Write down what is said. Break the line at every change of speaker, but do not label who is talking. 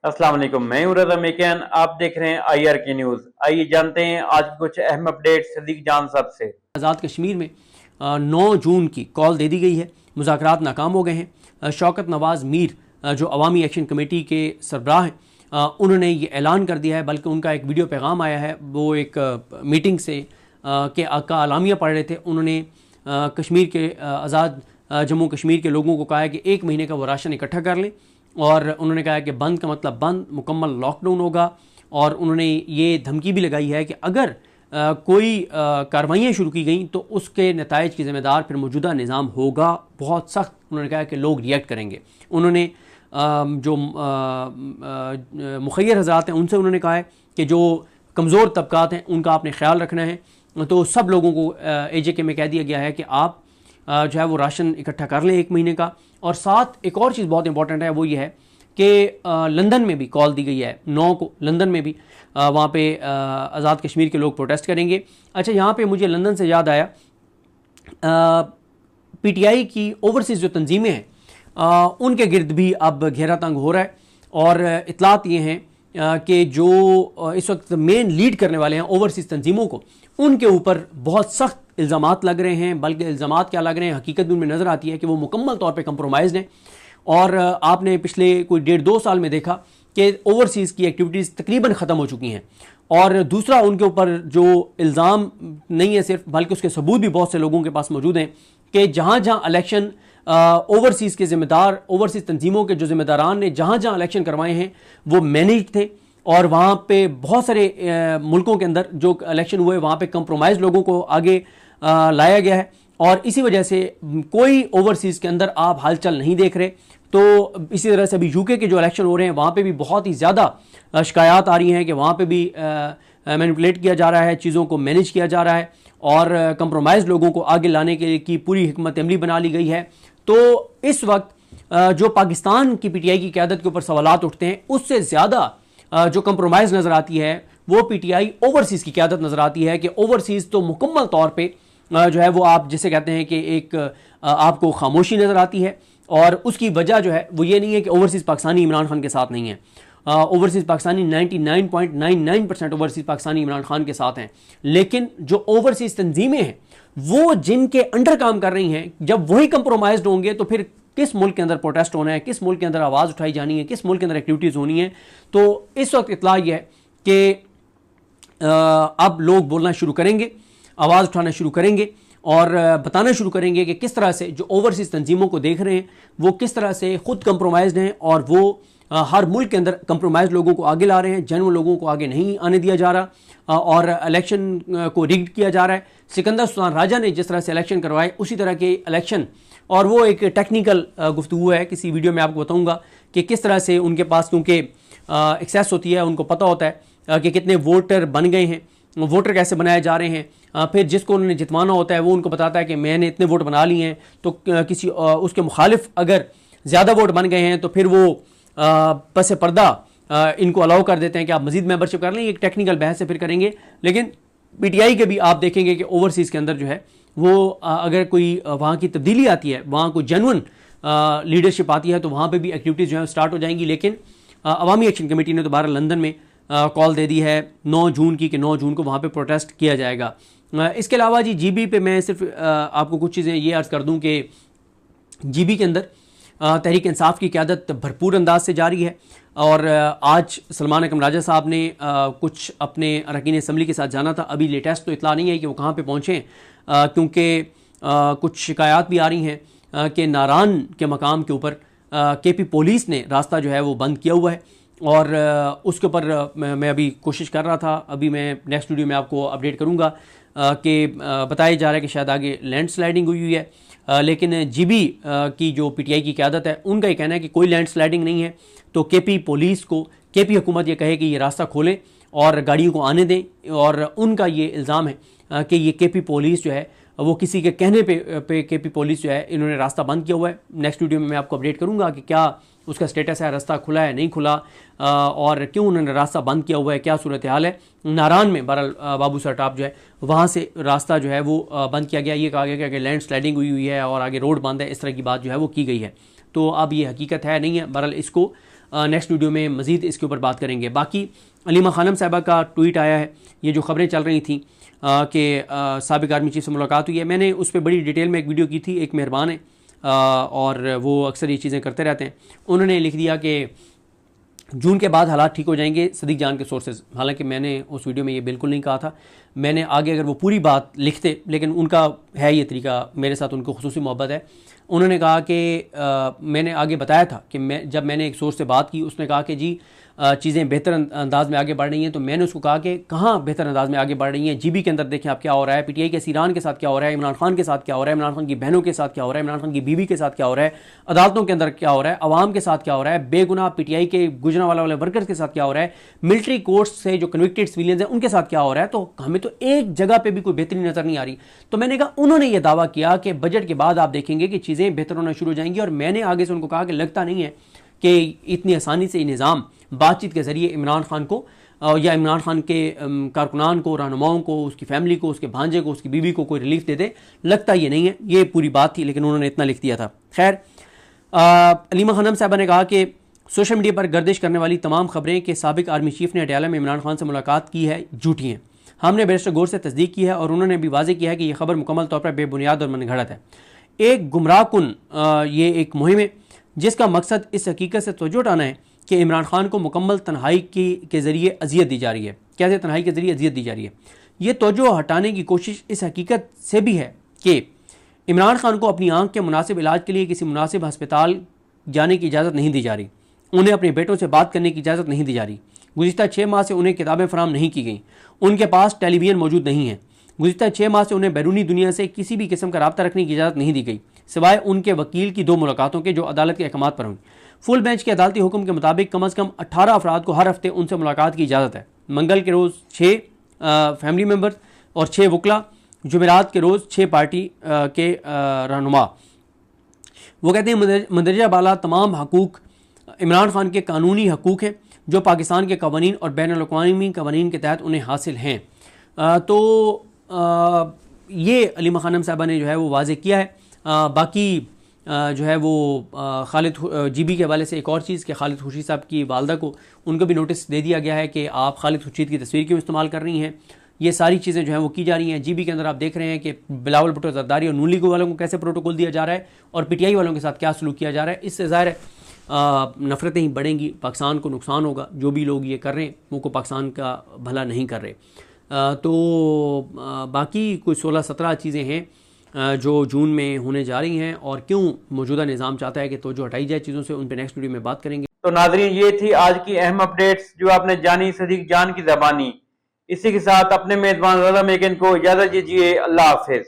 अस्सलाम वालेकुम, मैं हूं रज़ा मेकियान। आप देख रहे हैं IRK न्यूज़। आइए जानते हैं आज की कुछ अहम अपडेट सदीक जान साहब से।
आज़ाद कश्मीर में 9 जून की कॉल दे दी गई है। मुज़ाकरात नाकाम हो गए हैं। शौकत नवाज़ मीर जो अवामी एक्शन कमेटी के सरबराह हैं, उन्होंने ये ऐलान कर दिया है, बल्कि उनका एक वीडियो पैगाम आया है। वो एक मीटिंग से का आलामिया पढ़ रहे थे। उन्होंने कश्मीर के आज़ाद जम्मू कश्मीर के लोगों को कहा है कि 1 महीने का वो राशन इकट्ठा कर लें, और उन्होंने कहा है कि बंद का मतलब बंद, मुकम्मल लॉकडाउन होगा। और उन्होंने ये धमकी भी लगाई है कि अगर कोई कार्रवाइयाँ शुरू की गई तो उसके नताइज की ज़िम्मेदार फिर मौजूदा निज़ाम होगा, बहुत सख्त। उन्होंने कहा कि लोग रिएक्ट करेंगे। उन्होंने जो मुखय्यर हज़रात हैं उनसे उन्होंने कहा है कि जो कमज़ोर तबकात हैं उनका आपने ख्याल रखना है। तो सब लोगों को AJK में कह दिया गया है कि आप जो है वो राशन इकट्ठा कर लें 1 महीने का। और साथ एक और चीज़ बहुत इंपॉर्टेंट है, वो ये है कि लंदन में भी कॉल दी गई है 9 को। लंदन में भी वहाँ पे आज़ाद कश्मीर के लोग प्रोटेस्ट करेंगे। अच्छा, यहाँ पे मुझे लंदन से याद आया, PTI की ओवरसीज़ जो तंजीमें हैं उनके गिर्द भी अब घेरा तंग हो रहा है। और इतलात ये हैं कि जो इस वक्त मेन लीड करने वाले हैं ओवरसीज़ तंजीमों को, उनके ऊपर बहुत सख्त इल्ज़ामात लग रहे हैं। बल्कि इल्ज़ामात क्या लग रहे हैं, हकीकत भी उनमें नज़र आती है कि वो मुकम्मल तौर पे कंप्रोमाइज़ हैं। और आपने पिछले कोई 1.5-2 साल में देखा कि ओवरसीज़ की एक्टिविटीज़ तकरीबन ख़त्म हो चुकी हैं। और दूसरा, उनके ऊपर जो इल्ज़ाम नहीं है सिर्फ, बल्कि उसके सबूत भी बहुत से लोगों के पास मौजूद हैं कि जहाँ जहाँ इलेक्शन ओवरसीज़ के ज़िम्मेदार, ओवरसीज़ तंजीमों के जो ज़िम्मेदारान ने जहाँ जहाँ इलेक्शन करवाए हैं वो मैनेज थे। और वहाँ पे बहुत सारे मुल्कों के अंदर जो इलेक्शन हुए वहाँ पे कंप्रोमाइज़ लोगों को आगे लाया गया है। और इसी वजह से कोई ओवरसीज़ के अंदर आप हालचाल नहीं देख रहे। तो इसी तरह से अभी UK के जो इलेक्शन हो रहे हैं वहाँ पे भी बहुत ही ज़्यादा शिकायत आ रही हैं कि वहाँ पे भी मैनिपुलेट किया जा रहा है, चीज़ों को मैनेज किया जा रहा है, और कंप्रोमाइज़ लोगों को आगे लाने के की पूरी हिकमत अमली बना ली गई है। तो इस वक्त जो पाकिस्तान की PTI की क़यादत के ऊपर सवालात उठते हैं, उससे ज़्यादा जो कंप्रोमाइज़ नज़र आती है वो PTI ओवरसीज़ की क़यादत नज़र आती है कि ओवरसीज़ तो मुकम्मल तौर पर जो है वो आप जिसे कहते हैं कि एक आपको खामोशी नज़र आती है। और उसकी वजह जो है वो ये नहीं है कि ओवरसीज़ पाकिस्तानी इमरान खान के साथ नहीं है। ओवरसीज़ पाकिस्तानी 99.99% ओवरसीज़ पाकिस्तानी इमरान खान के साथ हैं। लेकिन जो ओवरसीज़ तंजीमें हैं वो जिनके अंडर काम कर रही हैं, जब वही कंप्रोमाइज़्ड होंगे तो फिर किस मुल्क के अंदर प्रोटेस्ट होना है, किस मुल्क के अंदर आवाज़ उठाई जानी है, किस मुल्क के अंदर एक्टिविटीज़ होनी है। तो इस वक्त इत्तला यह है कि अब लोग बोलना शुरू करेंगे, आवाज़ उठाना शुरू करेंगे, और बताना शुरू करेंगे कि किस तरह से जो ओवरसीज़ तंजीमों को देख रहे हैं वो किस तरह से ख़ुद कंप्रोमाइज़्ड हैं, और वो हर मुल्क के अंदर कंप्रोमाइज़ लोगों को आगे ला रहे हैं, जनरल लोगों को आगे नहीं आने दिया जा रहा, और इलेक्शन को रिग्ड किया जा रहा है। सिकंदर सुल्तान राजा ने जिस तरह से इलेक्शन करवाए उसी तरह के इलेक्शन, और वो एक टेक्निकल गुफ्तगू है, किसी वीडियो में आपको बताऊँगा कि किस तरह से उनके पास, क्योंकि एक्सेस होती है, उनको पता होता है कि कितने वोटर बन गए हैं, वोटर कैसे बनाए जा रहे हैं। फिर जिसको उन्होंने जितवाना होता है वो उनको बताता है कि मैंने इतने वोट बना लिए हैं, तो किसी उसके मुखालिफ अगर ज़्यादा वोट बन गए हैं तो फिर वो पस पर्दा इनको अलाउ कर देते हैं कि आप मज़ीद मेंबरशिप कर लें। एक टेक्निकल बहस से फिर करेंगे। लेकिन PTI के भी आप देखेंगे कि ओवरसीज़ के अंदर जो है वो अगर कोई वहाँ की तब्दीली आती है, वहाँ कोई जेन्युइन लीडरशिप आती है, तो वहाँ पर भी एक्टिविटीज़ जो है स्टार्ट हो जाएंगी। लेकिन अवामी एक्शन कमेटी ने दोबारा लंदन में कॉल दे दी है 9 जून की कि 9 जून को वहाँ पे प्रोटेस्ट किया जाएगा। इसके अलावा जी GB पे मैं सिर्फ आपको कुछ चीज़ें ये अर्ज़ कर दूँ कि GB के अंदर तहरीक इंसाफ की क़यादत भरपूर अंदाज से जारी है। और आज सलमान अकरम राजा साहब ने कुछ अपने अरकान असम्बली के साथ जाना था। अभी लेटेस्ट तो इतला नहीं है कि वो कहाँ पे पहुँचे, क्योंकि कुछ शिकायत भी आ रही हैं कि नारान के मकाम के ऊपर KP पुलिस ने रास्ता जो है वो बंद किया हुआ है। और उसके ऊपर मैं अभी कोशिश कर रहा था, अभी मैं नेक्स्ट वीडियो में आपको अपडेट करूंगा कि बताया जा रहा है कि शायद आगे लैंडस्लाइडिंग हुई है। लेकिन GB की जो PTI की क़यादत है उनका ये कहना है कि कोई लैंडस्लाइडिंग नहीं है। तो KP पुलिस को KP हुकूमत ये कहे कि ये रास्ता खोलें और गाड़ियों को आने दें। और उनका ये इल्ज़ाम है कि ये KP पुलिस जो है वो किसी के कहने पे KP पुलिस जो है इन्होंने रास्ता बंद किया हुआ है। नेक्स्ट वीडियो में मैं आपको अपडेट करूंगा कि क्या उसका स्टेटस है, रास्ता खुला है नहीं खुला, और क्यों उन्होंने रास्ता बंद किया हुआ है, क्या सूरत हाल है। नारान में बहरहाल बाबू सर टाप जो है वहाँ से रास्ता जो है वो बंद किया गया। ये कहा गया कि लैंड स्लाइडिंग हुई है और आगे रोड बंद है, इस तरह की बात जो है वो की गई है। तो अब ये हकीकत है नहीं है, बहरहाल इसको नेक्स्ट वीडियो में मज़ीद इसके ऊपर बात करेंगे। बाकी अलीमा खानम साहिबा का ट्वीट आया है, ये जो खबरें चल रही थी कि साबिक आर्मी चीफ से मुलाकात हुई है, मैंने उस पर बड़ी डिटेल में एक वीडियो की थी। एक मेहरबान है और वो अक्सर ये चीज़ें करते रहते हैं। उन्होंने लिख दिया कि जून के बाद हालात ठीक हो जाएंगे, सदीक जान के सोर्सेज। हालांकि मैंने उस वीडियो में ये बिल्कुल नहीं कहा था। मैंने आगे अगर वो पूरी बात लिखते, लेकिन उनका है ये तरीका, मेरे साथ उनको खुसूसी मोहब्बत है। उन्होंने कहा कि मैंने आगे बताया था कि जब मैंने एक सोर्स से बात की, उसने कहा कि जी चीज़ें बेहतर अंदाज में आगे बढ़ रही हैं। तो मैंने उसको कहा कि कहाँ बेहतर अंदाज में आगे बढ़ रही हैं, जीबी के अंदर देखें आप क्या हो रहा है, पीटीआई के ईरान के साथ क्या हो रहा है, इमरान खान के साथ क्या हो रहा है, इमरान खान की बहनों के साथ क्या हो रहा है, इमरान खान की बीवी के साथ क्या हो रहा है, अदालतों के अंदर क्या हो रहा है, अवाम के साथ क्या हो रहा है, बेगुनाह पीटीआई के गुजरांवाला वाले वर्कर्स के साथ क्या हो रहा है, मिलिट्री कोर्ट्स से जो कन्विक्टेड सिविलियंस हैं उनके साथ क्या हो रहा है। तो हमें तो एक जगह पर भी कोई बेहतरी नजर नहीं आ रही। तो मैंने कहा, उन्होंने ये दावा किया कि बजट के बाद आप देखेंगे कि चीज़ें बेहतर होना शुरू हो जाएंगी। और मैंने आगे से उनको कहा कि लगता नहीं है कि इतनी आसानी से ये निज़ाम बातचीत के ज़रिए इमरान खान को या इमरान खान के कारकुनान को, रहनुमाओं को, उसकी फैमिली को, उसके भांजे को, उसकी बीवी को कोई रिलीफ दे दे। लगता ये नहीं है। ये पूरी बात थी, लेकिन उन्होंने इतना लिख दिया था। खैर, अलीमा खानम साहबा ने कहा कि सोशल मीडिया पर गर्दिश करने वाली तमाम खबरें कि साबिक आर्मी चीफ ने अडयाला में इमरान खान से मुलाकात की है, झूठी हैं। हमने बैरिस्टर गौर से तस्दीक की है और उन्होंने भी वाज़ेह किया है कि यह खबर मुकम्मल तौर पर बेबुनियाद और मनगढ़ंत है। एक गुमराहकुन ये एक मुहिम है जिसका मकसद इस हकीकत से तवज्जो उठाना है कि इमरान खान को मुकम्मल तन्हाई के ज़रिए अजियत दी जा रही है। कैसे तन्हाई के ज़रिए अजियत दी जा रही है? ये तवज्जो हटाने की कोशिश इस हकीकत से भी है कि इमरान खान को अपनी आंख के मुनासिब इलाज के लिए किसी मुनासिब हस्पताल जाने की इजाज़त नहीं दी जा रही। उन्हें अपने बेटों से बात करने की इजाज़त नहीं दी जा रही। गुज़िश्ता 6 माह से उन्हें किताबें फराहम नहीं की गई। उनके पास टेलीविज़न मौजूद नहीं है। गुज़िश्ता 6 माह से उन्हें बैरूनी दुनिया से किसी भी किस्म का रब्ता रखने की इजाज़त नहीं दी गई, सिवाय उनके वकील की 2 मुलाकातों के जो अदालत के अहकामात पर हुई। फुल बेंच के अदालती हुक्म के मुताबिक कम अज़ कम 18 अफराद को हर हफ्ते उनसे मुलाकात की इजाज़त है। मंगल के रोज़ 6 फैमिली मेम्बर्स और 6 वकला, जुमेरात के रोज़ 6 पार्टी के रहनुमा। वो कहते हैं मंदरजा बाला तमाम हकूक़ इमरान खान के कानूनी हकूक़ हैं जो पाकिस्तान के कवानीन और बैनुल अक़वामी कवानीन के तहत उन्हें हासिल हैं। ये अलीमा खानम साहबा ने जो है वो वाज़ेह किया है। बाकी जो है वो खालिद जीबी के हवाले से एक और चीज़ कि खालिद खुर्शीद साहब की वालदा को उनको भी नोटिस दे दिया गया है कि आप खालिद खुर्शीद की तस्वीर क्यों इस्तेमाल कर रही हैं। ये सारी चीज़ें जो हैं वो की जा रही हैं। जीबी के अंदर आप देख रहे हैं कि बिलावल भुट्टो जरदारी और नून लीग वालों को कैसे प्रोटोकॉल दिया जा रहा है और पीटीआई वालों के साथ क्या सलूक किया जा रहा है। इससे ज़ाहिर है नफ़रतें ही बढ़ेंगी, पाकिस्तान को नुकसान होगा। जो भी लोग ये कर रहे हैं वो को पाकिस्तान का भला नहीं कर रहे। बाकी कोई 16-17 चीज़ें हैं जो जून में होने जा रही हैं और क्यों मौजूदा निज़ाम चाहता है कि तो जो हटाई जाए चीज़ों से, उन पर नेक्स्ट वीडियो में बात करेंगे।
तो नाज़रीन, ये थी आज की अहम अपडेट्स जो आपने जानी सदीक जान की ज़बानी। इसी के साथ अपने मेज़बान रज़ा मेकिन को इजाज़त दीजिए। अल्लाह हाफ़िज़।